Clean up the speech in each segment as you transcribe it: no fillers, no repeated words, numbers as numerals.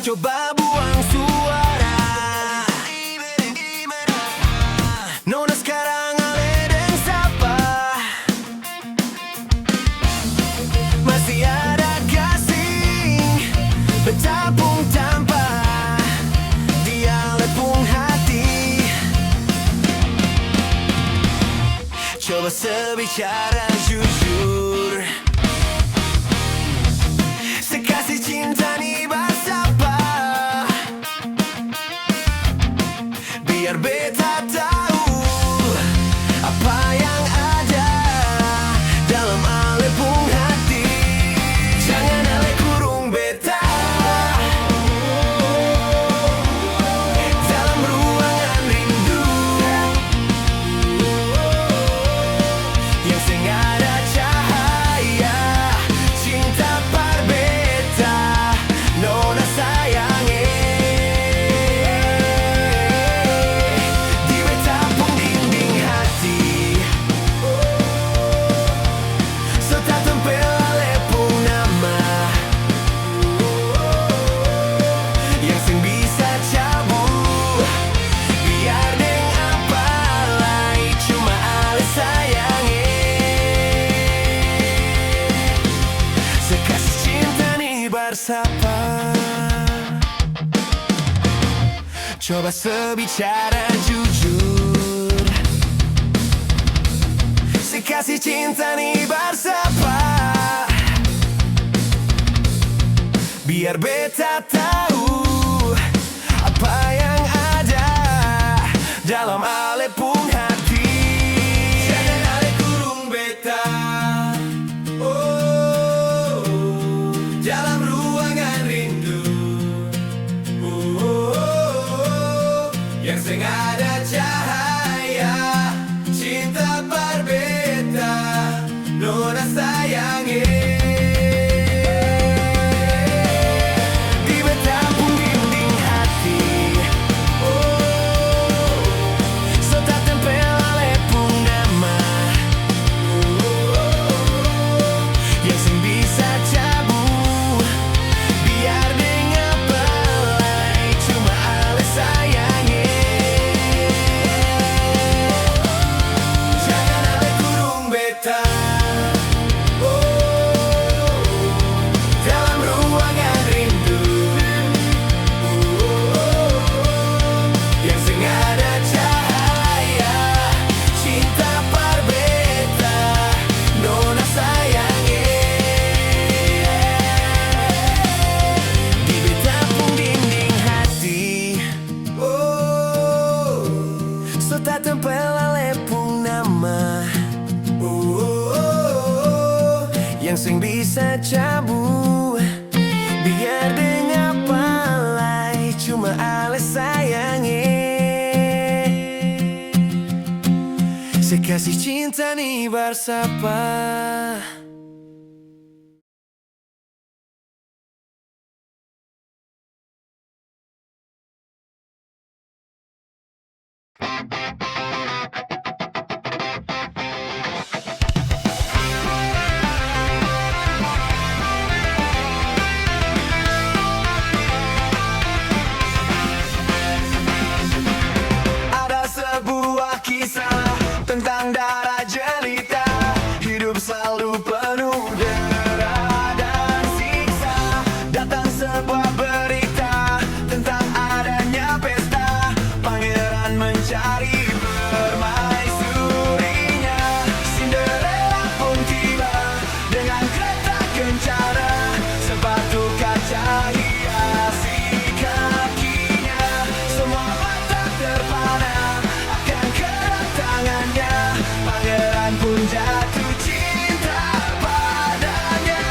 Coba buang suara. Nona sekarang aledeng sapa. Masih ada kasih bertabung tanpa dia lepung hati. Coba sebicara jujur. Sekasih cinta nih bersapa. Biar beta tahu apa yang ada dalam alepung hati. Jangan ale kurung beta dalam ruangan rindu yang sing ada cahaya cinta par beta nona sayange. Di beta pun dinding hati so tak tempel alepung nama yang sing bisa cabut. Biar deng apa lai cuma ale sayange. Sekasih cinta nih bersapa. Coba sebicara jujur. Sekasih cinta nih bersapa. Biar beta tahu apa yang ada dalam alepung hati. Jangan ale kurung beta dalam ruangan rindu yang sing ada cahaya cinta par beta nona sayange. Di beta pun dinding hati so tak tempel alepung nama serta tempel lepung nama. Yang sing bisa cabu biar dengar palai cuma ale sayangnya. Sekasih cinta nih bersapa. Ada sebuah kisah tentang darah jelita, hidup selalu penuh dera dan siksa. Datang sebuah berita tentang adanya pesta, pangeran mencari permaisurinya. Cinderella pun tiba dengan kereta kencana, sepatu kaca hiasi kakinya. Semua mata terpana akan kedatangannya, pangeran pun jatuh cinta padanya.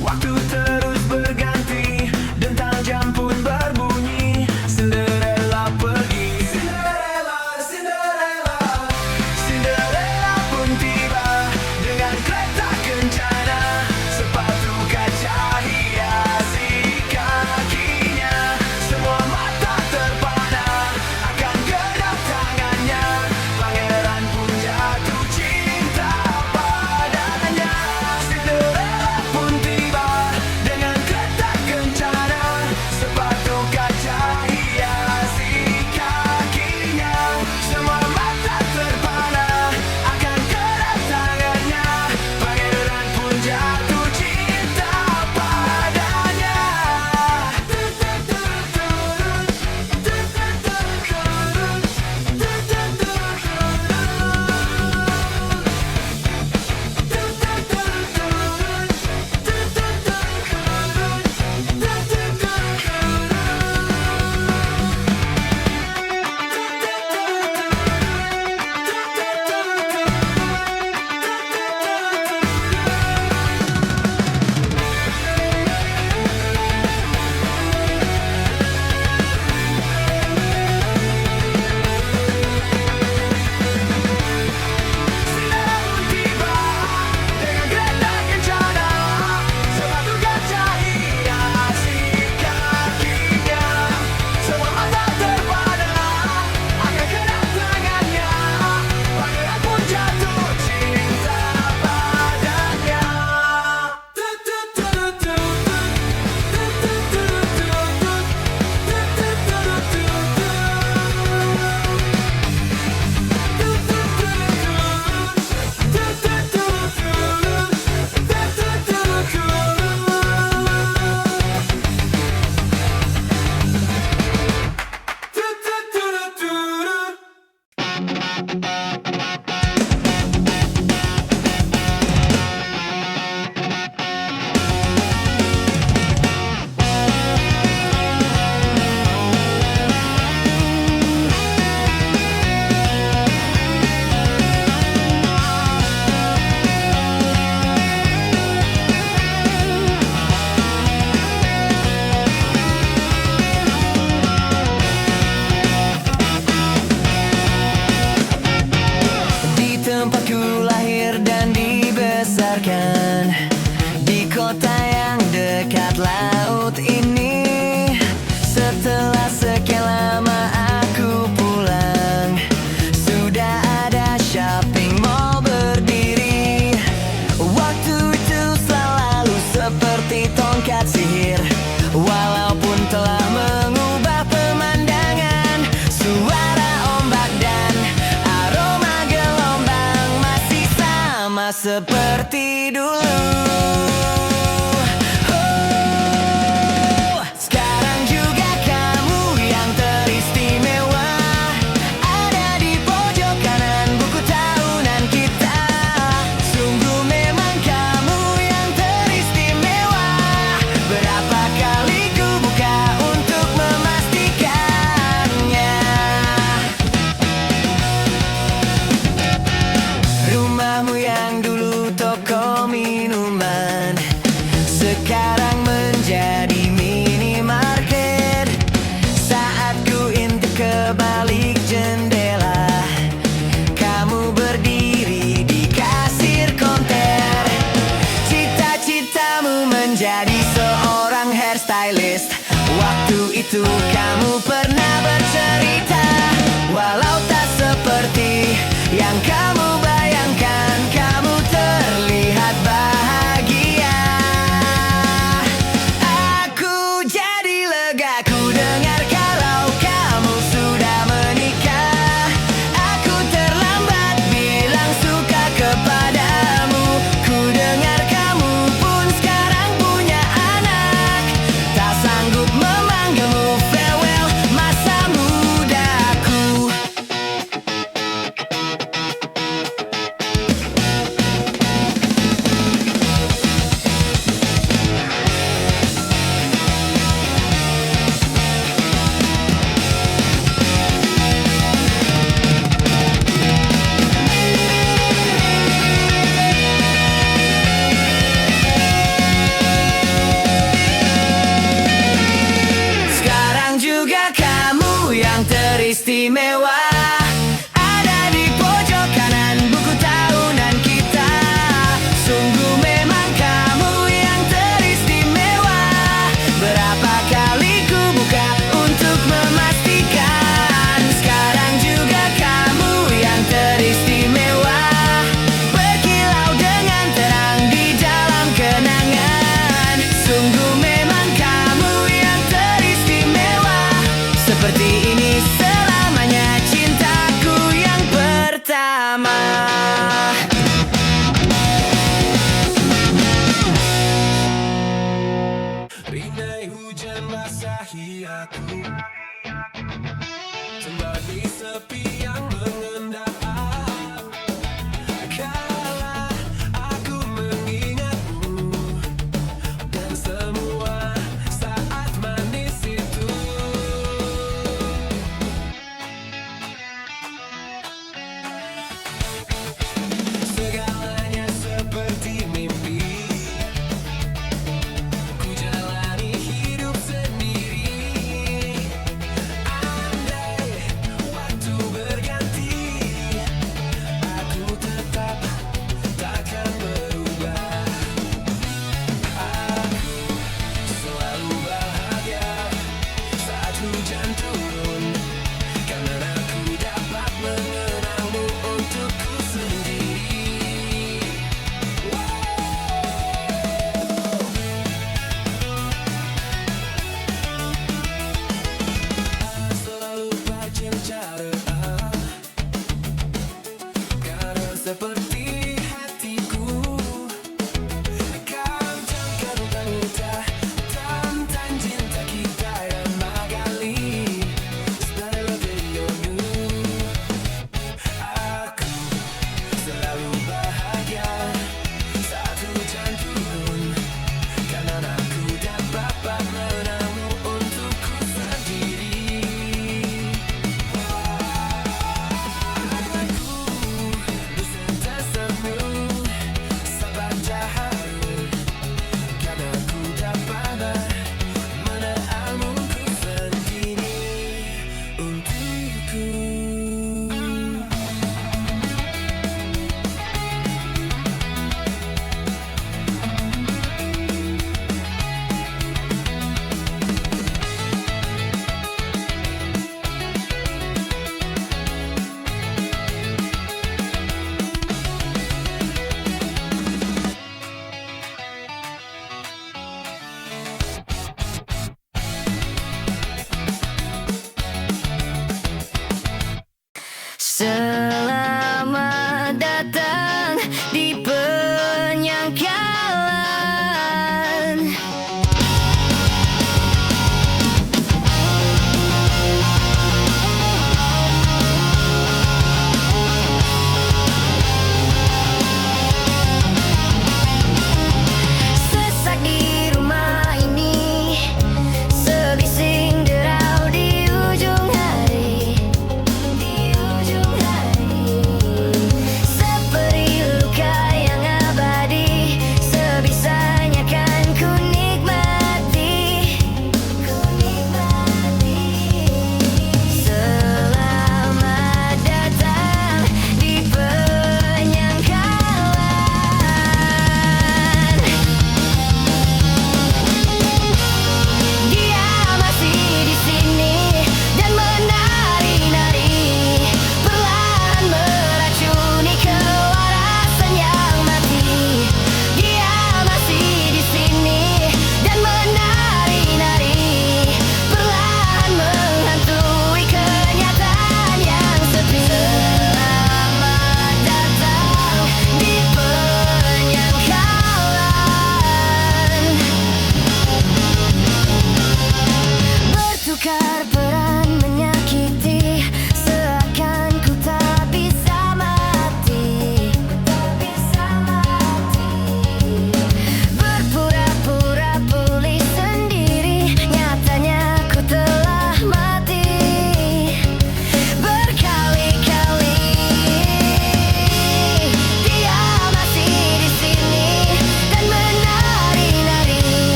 Waktu terus berganti, dentang jam pun berbunyi. Cinderella pergi. Cinderella pun tiba dengan kereta kencana, sepatu kaca hiasi kakinya. Semua mata terpana akan kedatangannya, pangeran pun jatuh cinta padanya. Cinderella pun tiba dengan kereta kencana, sepatu kaca hiasi kakinya. Semua mata terpana akan kedatangannya, pangeran pun jatuh cinta padanya. Tempatku lahir dan dibesarkan di kota yang dekat laut ini. Setelah sekian lama aku pulang, sudah ada shopping mall berdiri. Waktu itu selalu seperti tongkat sihir, walaupun telah mengubah pemandangan. Suara ombak dan aroma gelombang masih sama seperti dulu. Sekarang juga kamu yang teristimewa, ada di pojok kanan buku tahunan kita. Sungguh memang kamu yang teristimewa ada di pojok kanan buku tahunan kita. Sungguh memang kamu yang teristimewa. Berapa kali ku buka untuk memastikan, sekarang juga kamu yang teristimewa. Berkilau dengan terang di dalam kenangan. Sungguh memang kamu yang teristimewa. Seperti ini selamanya.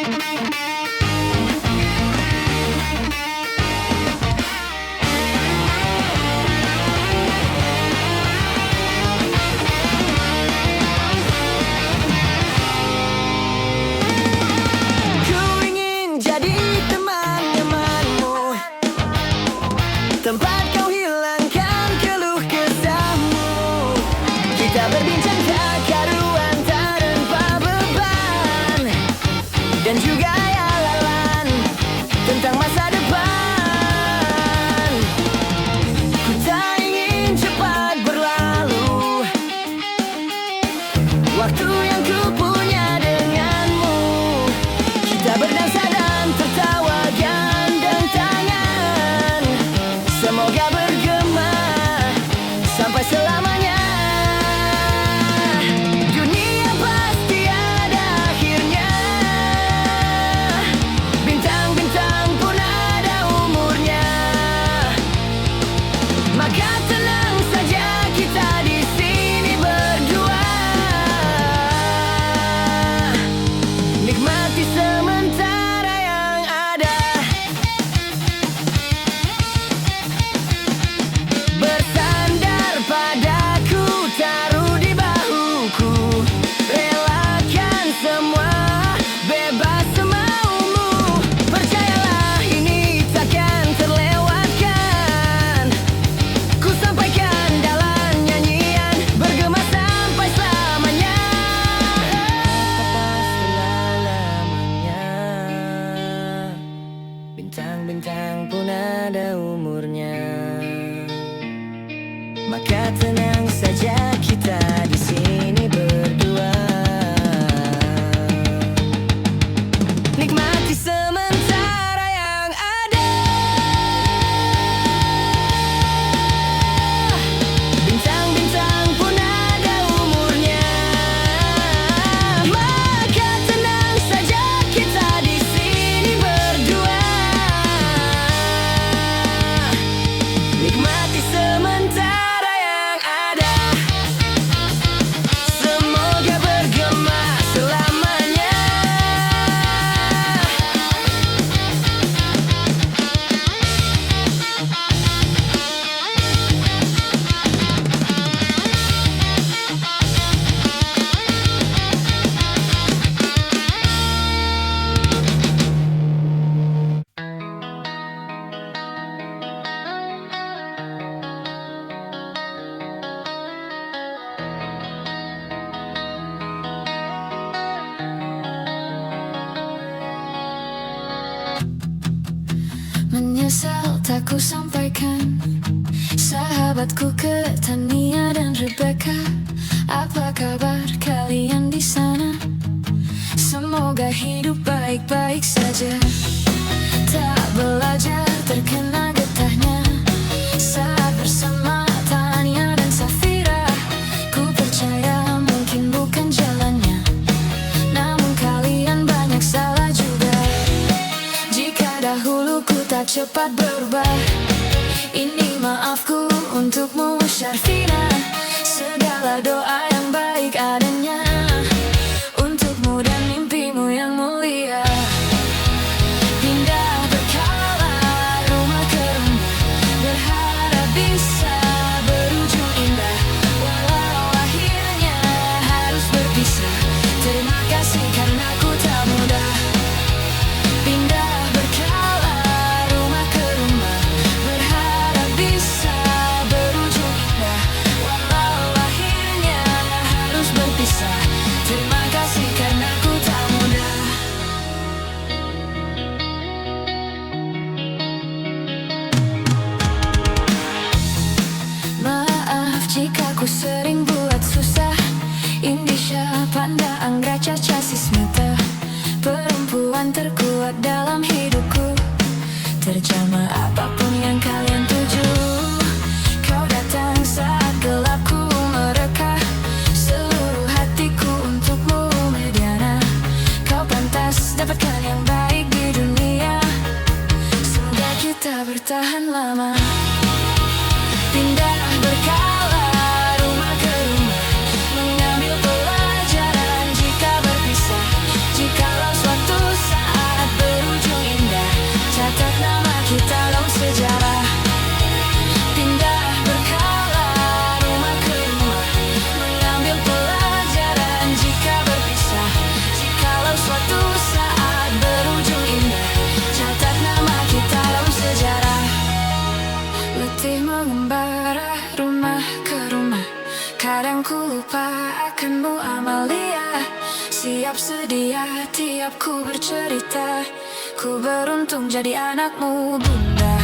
Ku ingin jadi teman-temanmu, tempat kau hilangkan keluh kesahmu. Kita berbincang tak karuan tanpa beban, dan juga yalan tentang masa depan. Ku tak ingin cepat berlalu waktu yang ku punya denganmu. Kita berdansa dan tertawa gandeng tangan, semoga bergema sampai selamanya. Dunia pasti ada akhirnya, bintang-bintang pun ada umurnya. Maka tenang saja kita di sini berdua, nikmati sementara yang ada. Bersandar padaku, taruh di bahuku, relakan semua, bebas semaumu. Percayalah ini takkan terlewatkan, ku sampaikan dalam nyanyian, bergema sampai selamanya. Bintang-bintang pun ada umurnya. Maka tenang saja kita di sini berdua, nikmati sementara yang ada. Bintang-bintang pun ada umurnya. Maka tenang saja kita di sini berdua, nikmati sementara yang ada. Semoga bergema selamanya. Menyesal tak ku sampaikan, sahabatku Tania dan Rebecca. Apa kabar kalian di sana? Semoga hidup baik-baik saja. Tak belajar terkena getahnya saat bersama Tania dan Safira. Ku percaya mungkin bukan jalannya, namun kalian banyak salah juga. Jika dahulu ku tak cepat berubah, ini maafku untukmu Syarfina. Segala doa yang baik adanya untukmu dan mimpimu yang mulia. Pindah berkala rumah ke rumah, berharap bisa berujung indah. Walau akhirnya harus berpisah, terima kasih karena ku tak mudah. Pindah berkala rumah ke rumah, berharap bisa berujung indah. Walau akhirnya harus berpisah, terima kasih karena ku tak mudah. Maaf jika ku sering buat susah. Indisha, Panda, Anggra, Caca, Sismita, perempuan terkuat dalam hidupku. Terjemah apapun yang kalian tuju. Kau datang saat gelapku mereka, seluruh hatiku untukmu Mediana. Kau pantas dapatkan yang baik di dunia, semoga kita bertahan lama. Pindah berkala rumah ke rumah, mengambil pelajaran jika berpisah. Jikalau suatu saat lupakanmu Amalia. Siap sedia tiap ku bercerita. Ku beruntung jadi anakmu bunda.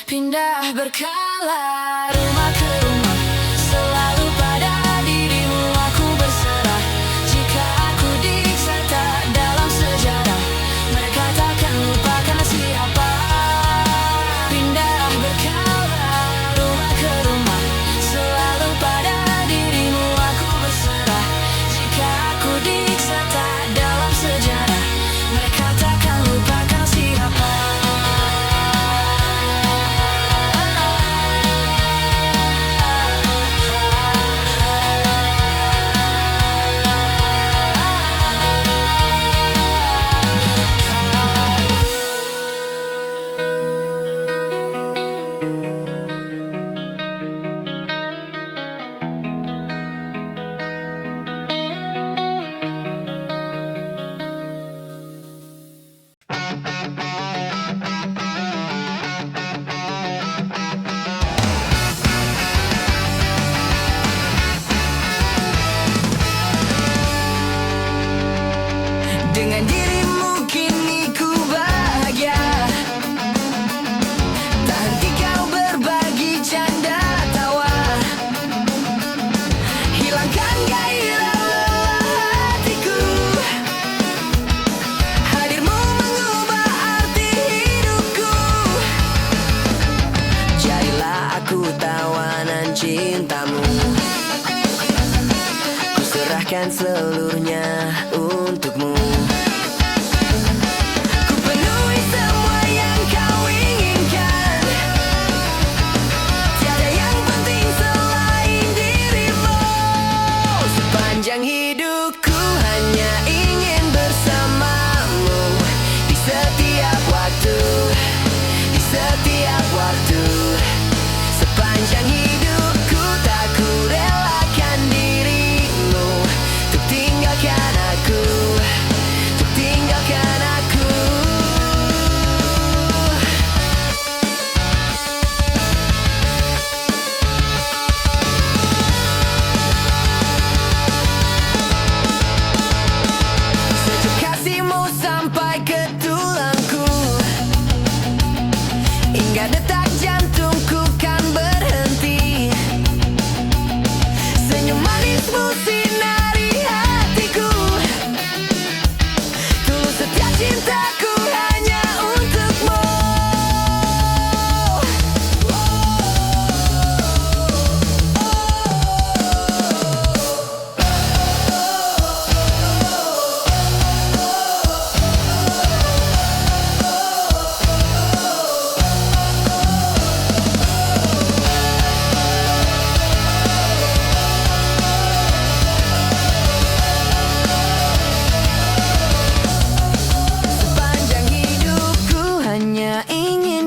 Pindah berkala rumah ke rumah, selalu pada dirimu aku berserah. Jika aku dicatat dalam sejarah, mereka takkan lupakan siapa. Pindah berkala rumah ke rumah, selalu pada dirimu aku berserah. Jika aku dicatat dalam sejarah, mereka takkan lupakan siapa. Dengan dirimu kini ku bahagia. Tak henti kau berbagi canda tawa, hilangkan gairah hatiku. Hadirmu mengubah arti hidupku. Jadilah aku tawanan cintamu. Ku serahkan seluruhnya untukmu. Sepanjang hidupku hanya ingin bersamamu. Di setiap waktu, di setiap waktu. Sepanjang hidupku tak ku relakan dirimu untuk tinggalkan aku, untuk tinggalkan aku. Sampai ke tulangku, hingga detak jantungku kan berhenti. Senyum manismu sinari hatiku. Tulus setiap cintaku hanya untukmu.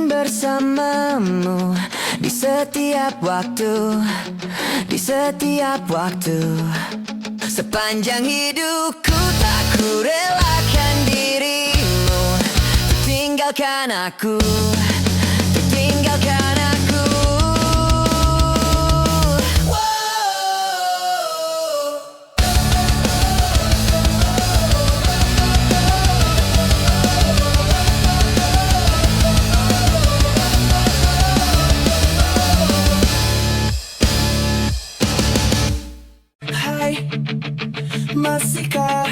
Bersamamu di setiap waktu, di setiap waktu. Sepanjang hidupku tak ku relakan dirimu untuk tinggalkan aku, untuk tinggalkan aku. Masihkah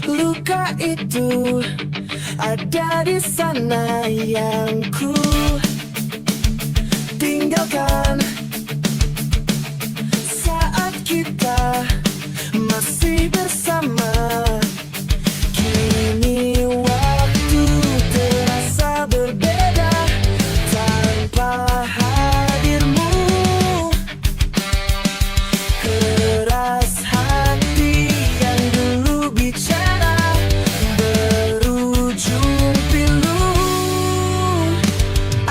luka itu ada di sana yang ku tinggalkan saat kita masih bersama? Kini waktu terasa berbeda tanpa hadirmu. Keras hati yang dulu bicara berujung pilu.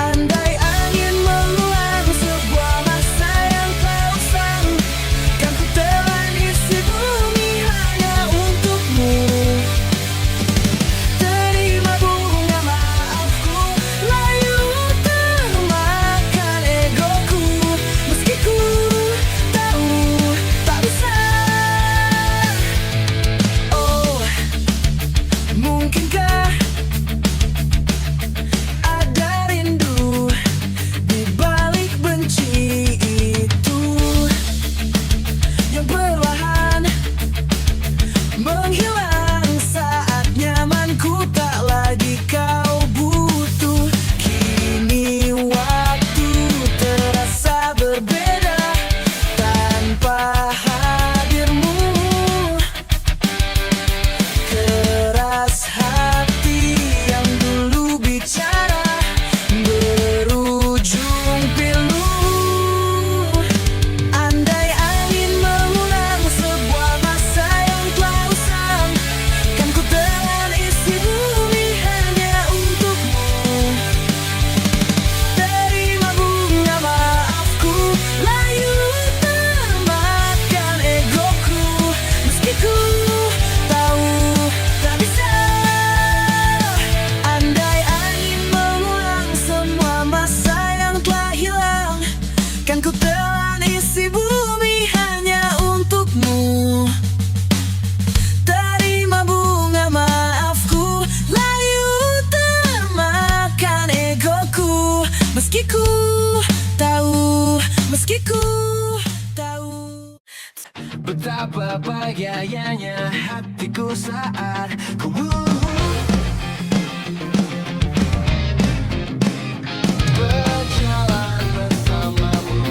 Andai angin mengulang sebuah masa yang kau usang, kan ku telah Betapa bahagianya hatiku saat ku berjalan bersamamu.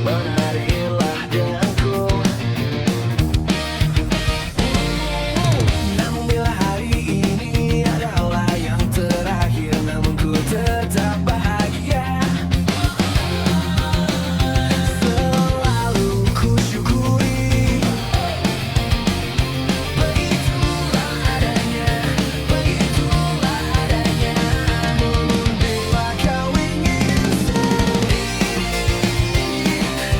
Menarilah denganku. Namun bila hari ini adalah yang terakhir, namun ku tetap bahagia. Selalu ku syukuri. Begitulah adanya, begitulah adanya. Namun bila kau ingin sendiri,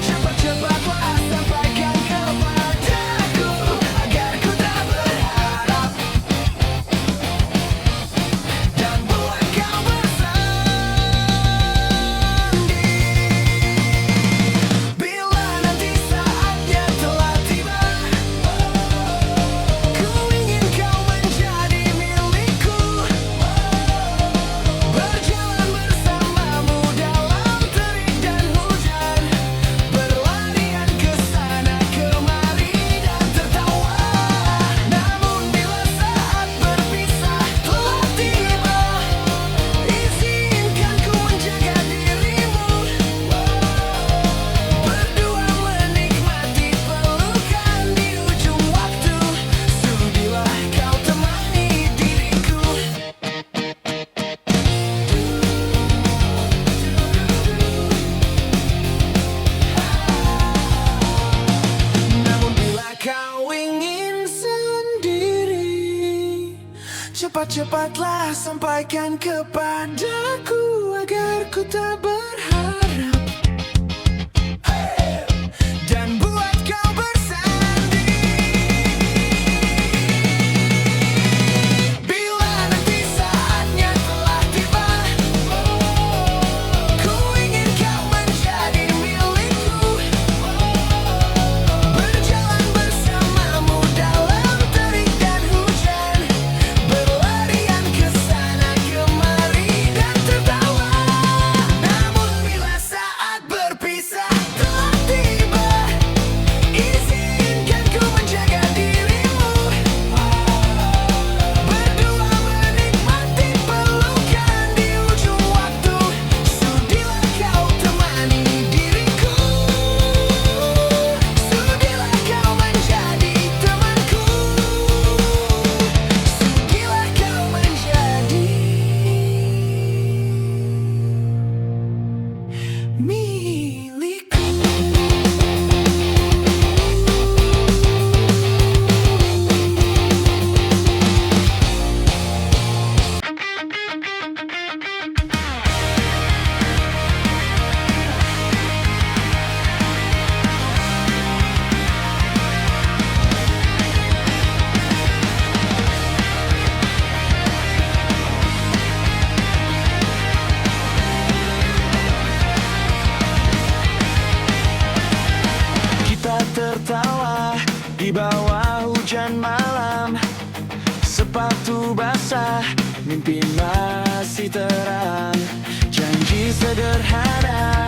cepat-cepatlah sampaikan kepadaku agar ku tak berharap dan buat kau bersendiri. Bila nanti saatnya telah tiba, ku ingin kau menjadi milikku. Berjalan bersamamu dalam terik dan hujan, berlarian ke sana kemari dan tertawa. Namun bila saat berpisah telah tiba, izinkan ku menjaga dirimu. Berdua menikmati pelukan di ujung waktu. Sudilah kau temani diriku. Namun bila kau ingin sendiri, cepat-cepatlah sampaikan kepadaku agar ku tak berharap dan buat kau bersendiri. Bila nanti saatnya telah tiba, ku ingin kau menjadi milikku. Berjalan bersamamu dalam terik dan hujan, berlarian ke sana kemari dan tertawa. Namun bila saat berpisah telah tiba, izinkan ku menjaga dirimu. Berdua menikmati pelukan di ujung waktu. Sudilah kau temani diriku. Sudilah kau menjadi temanku. Sudilah kau menjadi milikku. Kita tertawa di bawah hujan malam, sepatu basah, mimpi masih terang. Janji sederhana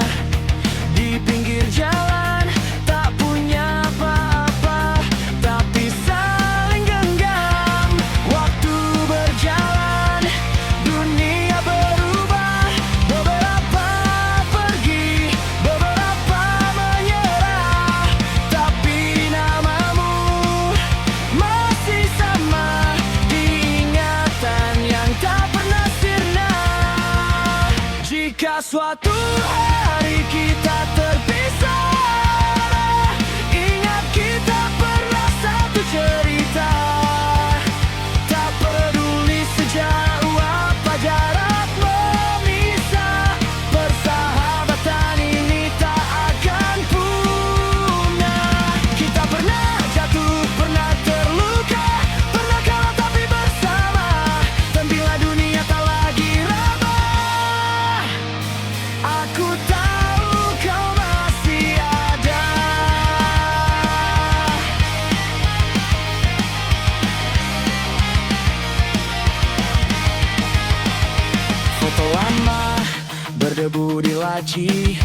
di pinggir jalan, tak punya apa-apa, tapi saling genggam. Waktu berjalan, dunia berubah. Beberapa pergi, beberapa menyerah, tapi namamu masih sama di ingatan yang tak pernah sirna. Jika suatu hari kita terpisah, ingat kita pernah satu cerita. Tak peduli sejauh apa jarak memisah, persahabatan ini tak akan punah. Kita pernah jatuh, pernah terluka, pernah kalah tapi bersama. Dan bila dunia tak lagi ramah, aku tahu kau masih ada. Foto lama berdebu di laci,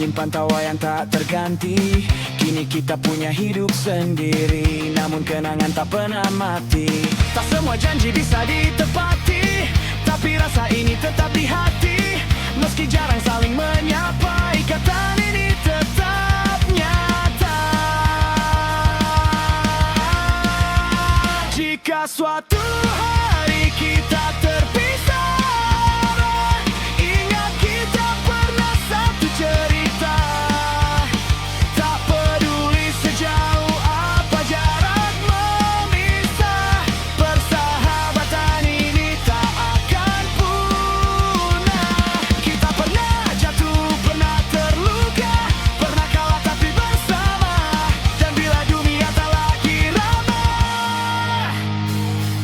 menyimpan tawa yang tak terganti. Kini kita punya hidup sendiri, namun kenangan tak pernah mati. Tak semua janji bisa ditepati, tapi rasa ini tetap di hati. Meski jarang saling menyapa, ikatan ini tetap nyata. Jika suatu hari kita terpisah, ingat kita pernah satu cerita. Tak peduli sejauh apa jarak memisah, persahabatan ini tak akan punah. Kita pernah jatuh, pernah terluka, pernah kalah tapi bersama. Dan bila dunia tak lagi ramah,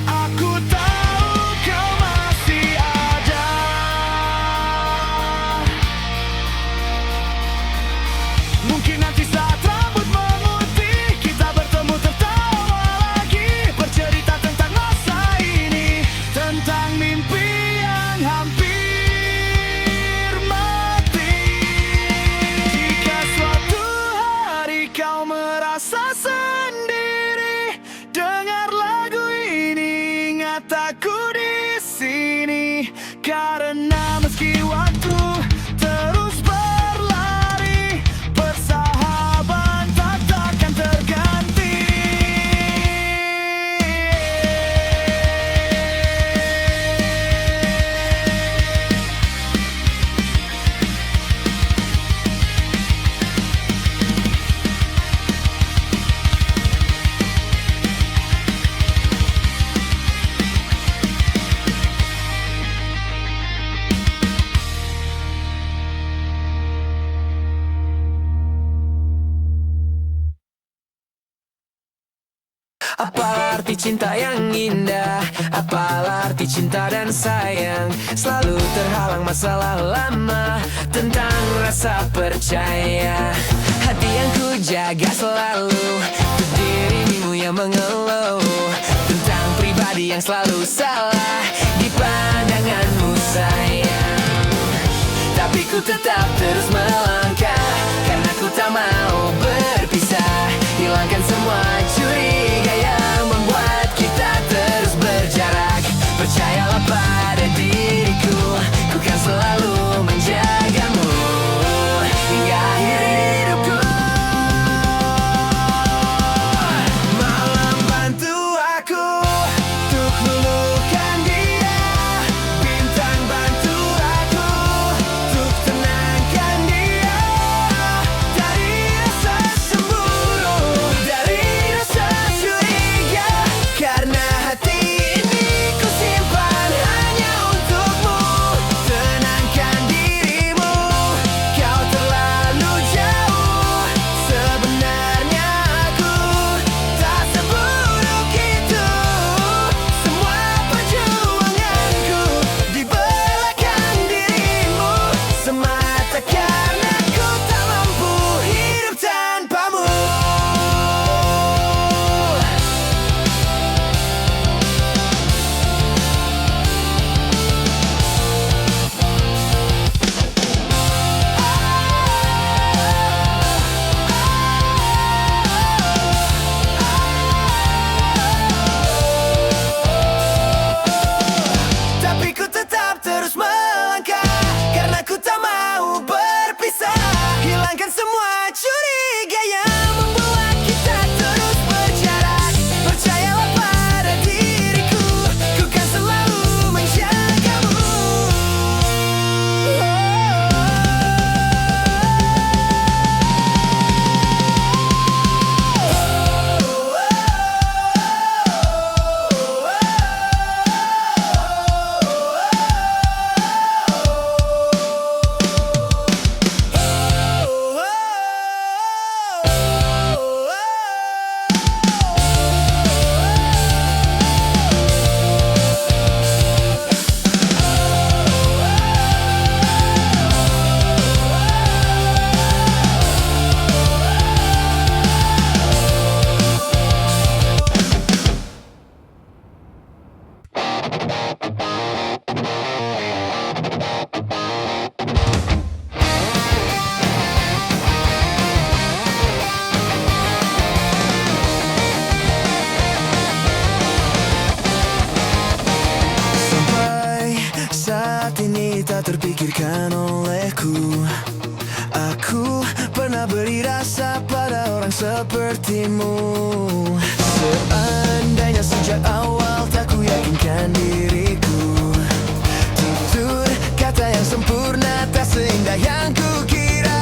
aku tahu kau masih ada. Mungkin nanti saat rambut memutih, kita bertemu tertawa lagi, bercerita tentang masa ini, tentang mimpi yang hampir mati. Jika suatu hari kau merasa sendiri, dengar lagu ini, ingat aku di sini. Karena meski waktu terus berlari, persahabatan takkan terganti. Apa arti cinta yang indah? Apa arti cinta dan sayang? Selalu terhalang masalah lama, tentang rasa percaya. Hati yang ku jaga selalu, untuk dirimu yang mengeluh, tentang pribadi yang selalu salah di pandanganmu sayang. Tapi ku tetap terus melangkah, karena ku tak mau berpisah. Hilangkan semua curiga yang membuat kita terus berjarak. Percayalah pada diriku, ku kan selalu menjagamu hingga akhir hidupku. Malam bantu aku untuk luluhkan dia, bintang bantu aku untuk tenangkan dia. sepertimu. Seandainya sejak awal tak ku yakinkan diriku, tutur kata yang sempurna tak seindah yang kukira.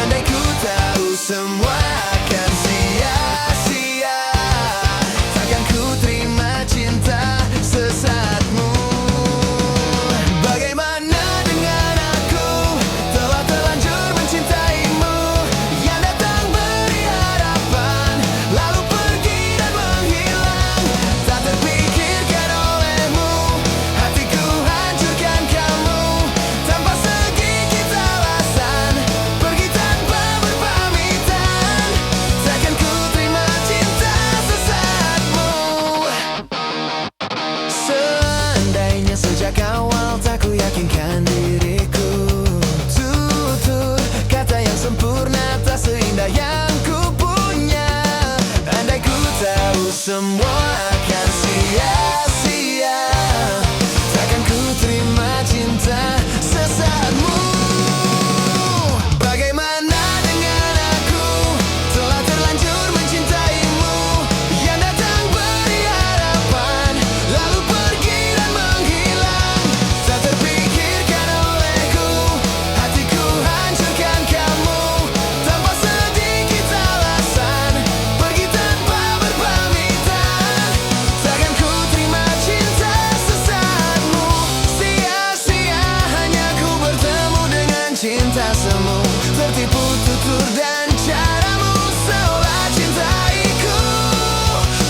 Andai ku tahu semua akan sia-sia, takkan ku terima cinta sesaatmu. Bagaimana dengan aku, telah terlanjur mencintaimu, yang datang beri harapan, lalu pergi dan menghilang. Tak terpikirkan olehmu, hatiku hancurkan kamu, tanpa sedikit alasan, pergi tanpa berpamitan. Takkan ku terima cinta sesaatmu. Seandainya sejak awal tak ku yakinkan diriku, tutur kata yang sempurna tak seindah yang ku punya. Andai ku tahu semua akan sia-sia, takkan ku terima cinta sesaatmu. Bagaimana dengan aku, telah terlanjur mencintaimu, yang datang beri harapan, lalu pergi dan menghilang. Tak terpikirkan olehku, hatiku hancurkan kamu, tanpa sedikit alasan, pergi tanpa berpamitan. Takkan ku terima cinta sesaatmu. Sia-sia hanya ku bertemu dengan cinta semu, tertipu tutur dan caramu, seolah cintaiku,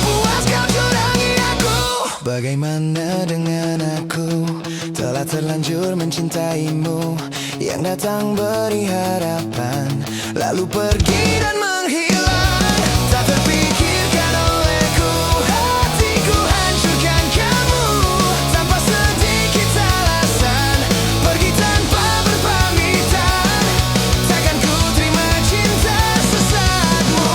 puas kau curangi aku. Bagaimana dengan aku, telah terlanjur mencintaimu, yang datang beri harapan, lalu pergi dan menghilang. Tak terpikirkan olehku, hatiku hancurkan kamu, tanpa sedikit alasan, pergi tanpa berpamitan. Takkan ku terima cinta sesaatmu.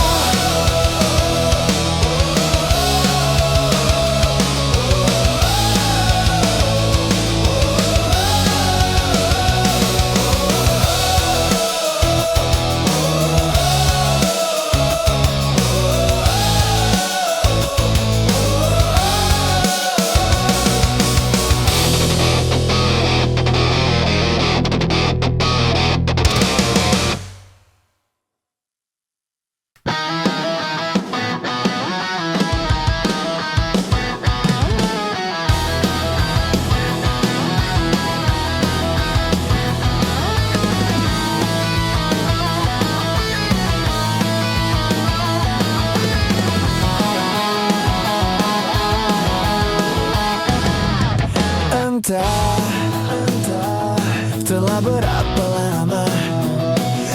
Entah telah berapa lama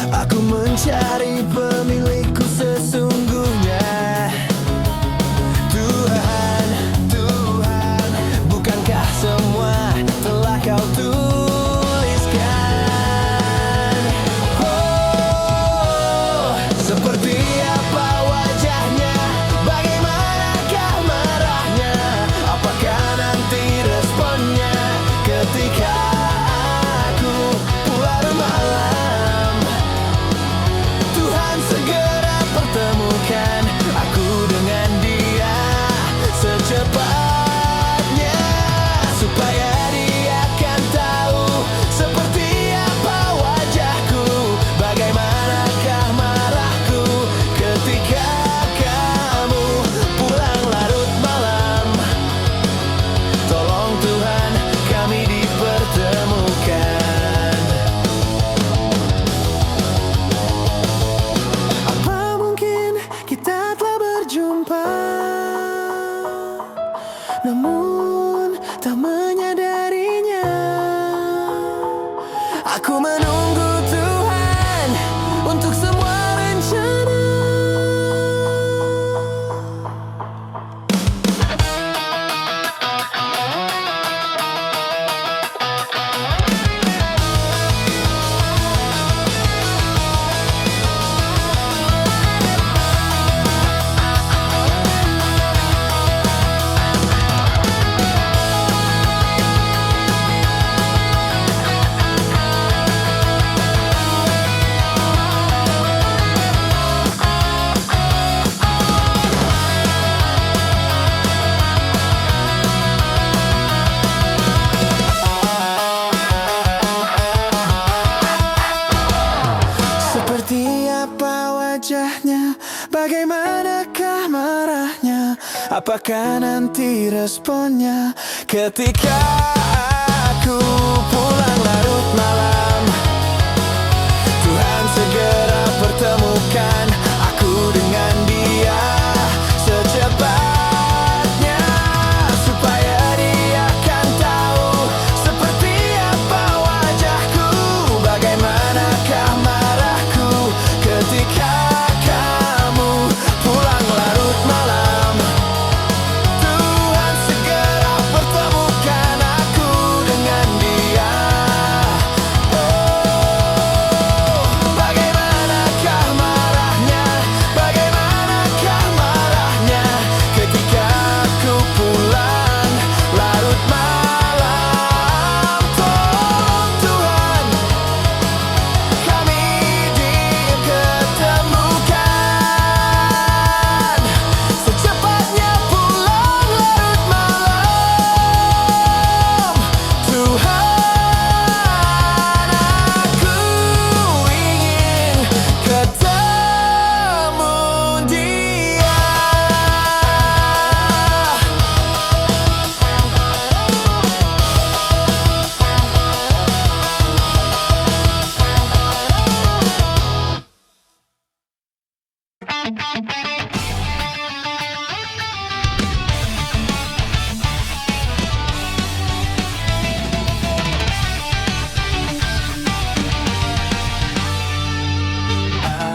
aku mencari pemilikku sesungguhnya. Tuhan, bukankah semua telah kau tuliskan? Oh, seperti apa wajahnya, bagaimanakah marahnya, apakah nanti responnya ketika aku pulang malam. Tuhan segera Seperti apa wajahnya, bagaimanakah marahnya, apakah nanti responnya ketika aku pulang larut malam. Tuhan segera pertemukan aku dengan dia secepatnya, supaya dia kan tahu seperti apa wajahku, bagaimanakah marahku ketika kamu pulang larut malam. Tuhan segera pertemukan aku dengan dia. Bagaimanakah marahnya, bagaimanakah marahnya ketika aku pulang larut malam. Tolong Tuhan, kami ingin ketemukan, secepatnya pulang larut malam. Tuhan, aku ingin ketemu dia.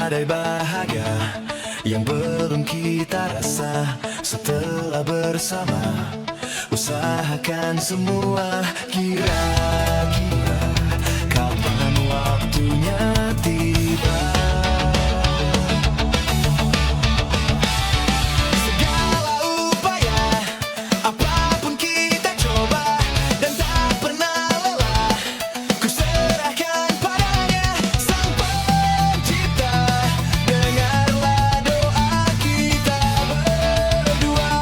Ada bahagia yang belum kita rasa setelah bersama. Usahakan semua, kira-kira kapan waktunya tiba. Segala upaya, apapun kita coba, dan tak pernah lelah. Ku serahkan padanya, Sang Pencipta. Dengarlah doa kita berdua.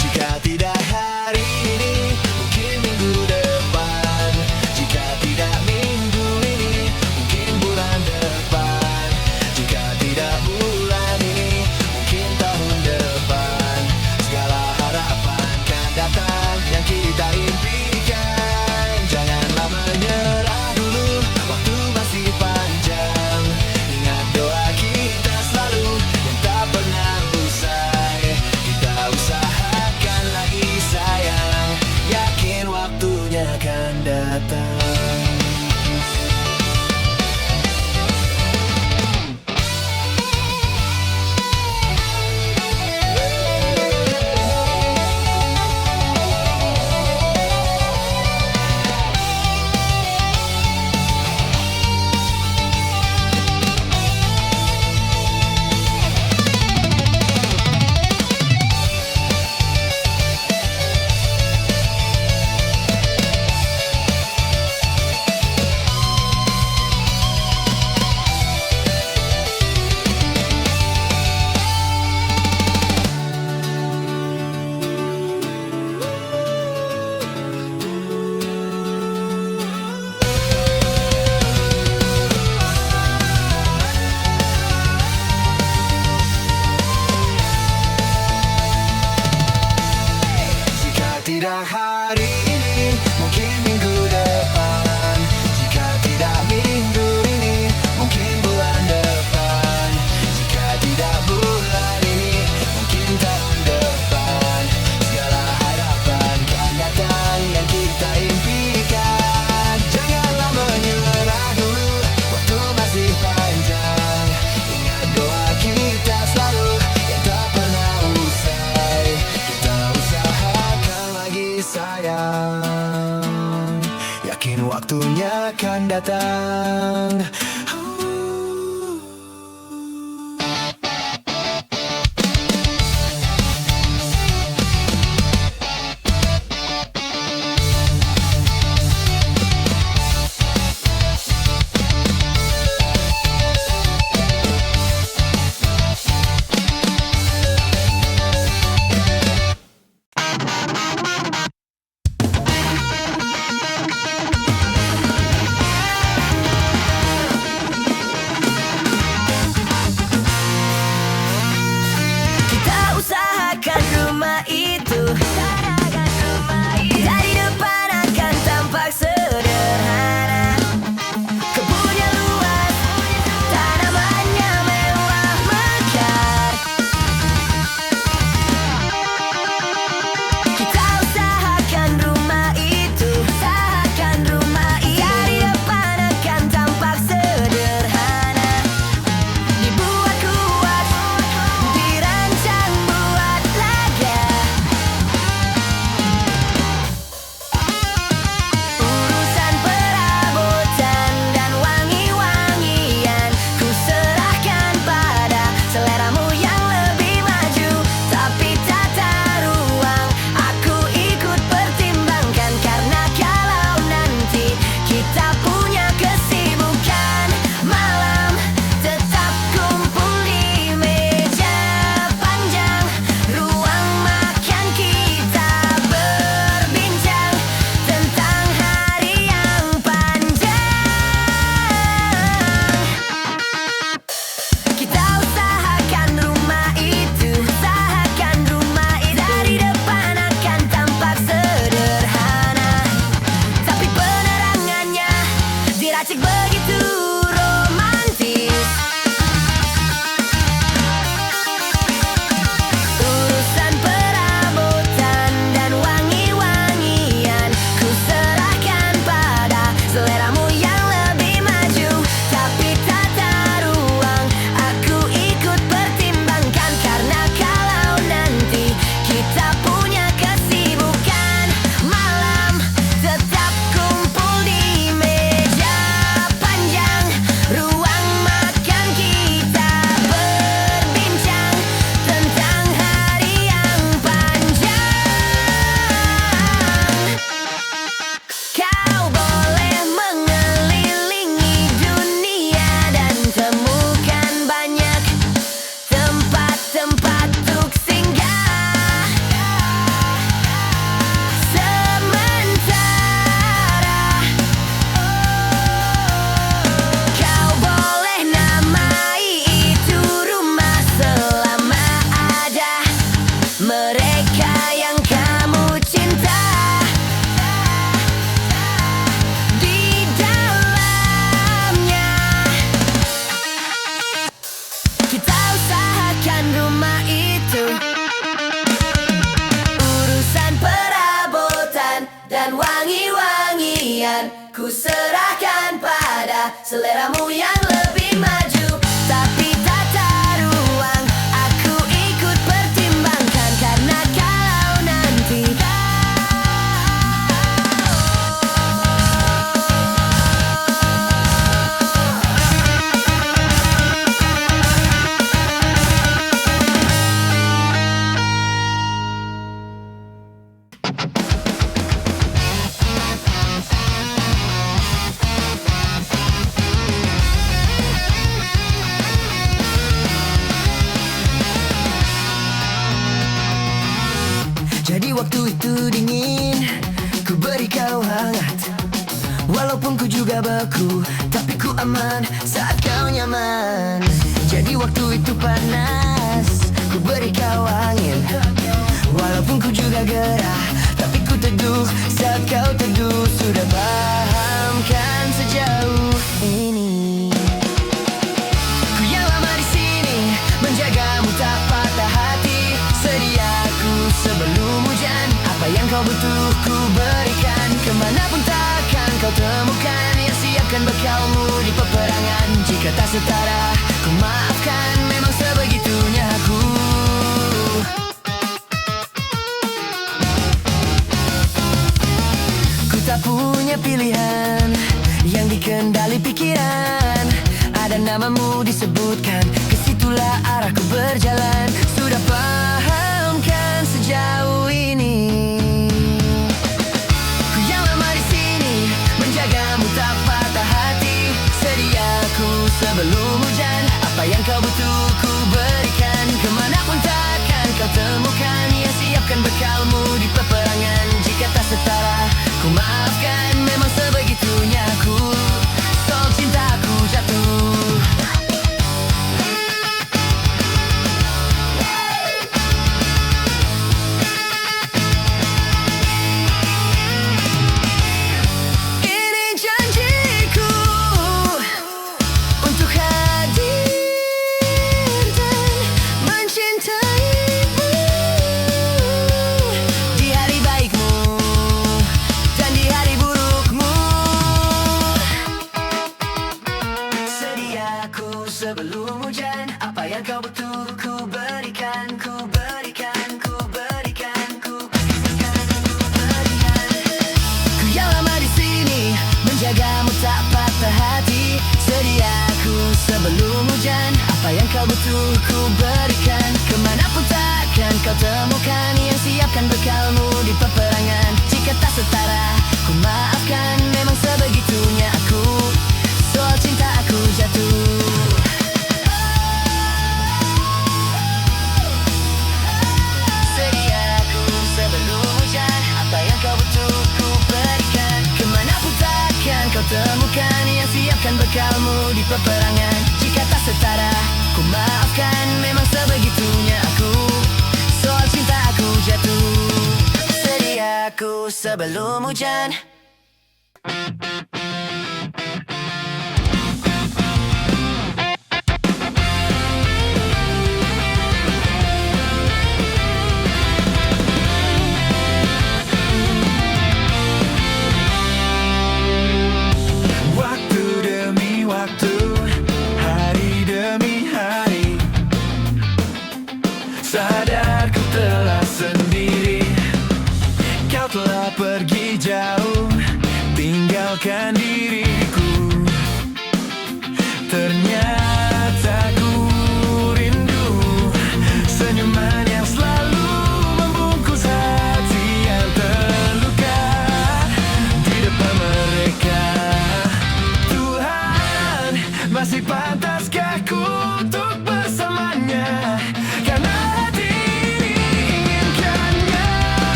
Jika tidak hari ini, mungkin minggu depan. Jika tidak minggu ini, mungkin bulan depan. Jika tidak bulan ini, mungkin tahun depan. Segala harapan kan datang yang kita impikan. Janganlah menyerah dulu, waktu masih panjang. Ingat doa kita selalu yang tak pernah usai. Kita usahakan lagi sayang, yakin waktunya akan datang. Jika tidak hari ini, mungkin minggu depan. Jika tidak minggu ini, mungkin bulan depan. Jika tidak bulan ini, mungkin tahun depan. Segala harapan kan datang yang kita impikan. Janganlah menyerah dulu, waktu masih panjang. Ingat doa kita selalu yang tak pernah usai. Kita usahakan lagi sayang, yakin waktunya akan datang. Ku serahkan pada seleramu yang lebih maju. Tapi tata ruang aku ikut pertimbangkan, karena kalau nanti jadi waktu itu dingin, ku beri kau hangat. Walaupun ku juga beku, tapi ku aman saat kau nyaman. Jadi waktu itu panas, ku beri kau angin. Walaupun ku juga gerah, tapi ku teduh saat kau teduh. Sudah paham kan sejauh ini? Ku yang lama di sini, menjagamu tak patah hati. Sediaku sebelum hujan, apa yang kau butuh ku berikan. Kemanapun takkan kau temukan yang siapkan bekalmu di peperangan. Jika tak setara, ku maafkan, memang sebegitunya aku. Ku tak punya pilihan yang dikendali pikiran. Ada namamu disebutkan, kesitulah arahku berjalan. Sudah paham kan sejauh ini? Ku yang lama di sini, menjagamu tak patah hati. Sediaku sebelum hujan, apa yang kau butuh ku berikan. Kemanapun takkan kau temukan yang siapkan bekalmu di peperangan. Jika tak setara, ku maafkan, memang sebegitunya aku. Soal cintaku jatuh. Ini janjiku untuk hadir dan mencintaimu di hari baikmu dan di hari burukmu. Sediaku sebelum hujan, apa yang kau butuh ku berikan, ku berikan, ku berikan, ku berikan, ku berikan. Ku yang lama di sini, menjagamu tak patah hati. Sediaku sebelum hujan, apa yang kau butuh ku berikan. Kemanapun takkan kau temukan yang siapkan bekalmu di peperangan. Jika tak setara, ku maafkan, memang sebegitunya aku. Soal cinta aku jatuh. Sediaku sebelum hujan, apa yang kau butuh ku berikan. Kemanapun takkan kau temukan yang siapkan bekalmu di peperangan. Jika tak setara, ku maafkan, memang sebegitunya aku. Soal cinta aku jatuh. Sediaku sebelum hujan. Waktu demi waktu, hari demi hari, sadar ku telah sendiri. Kau telah pergi jauh,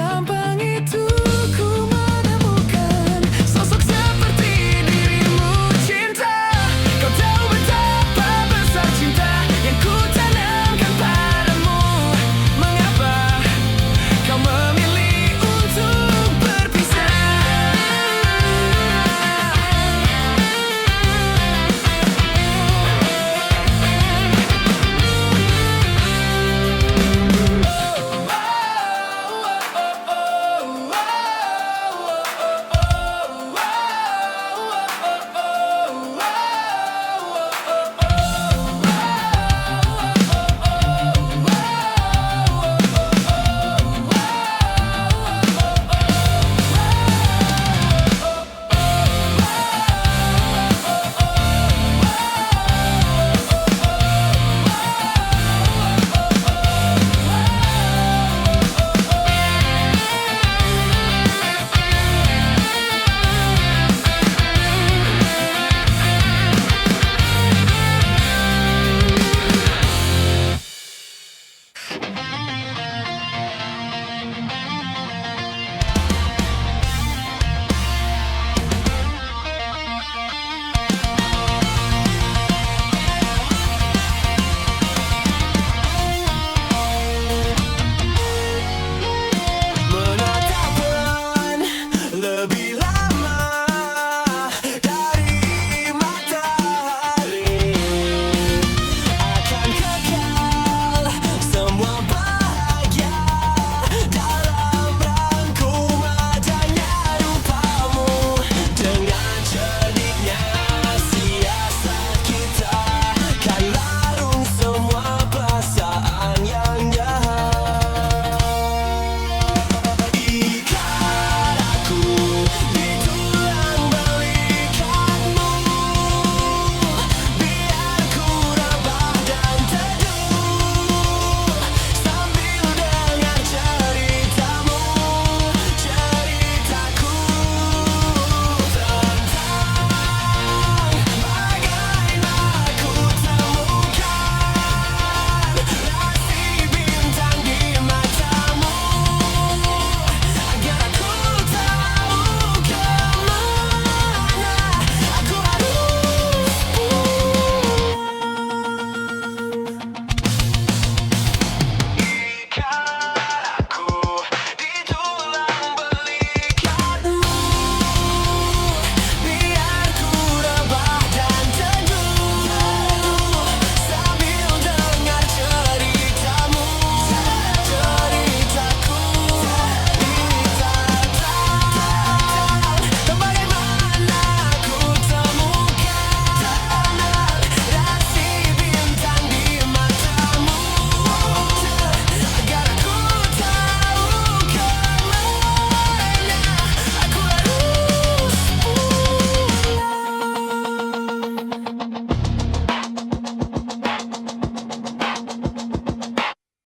segampang itu.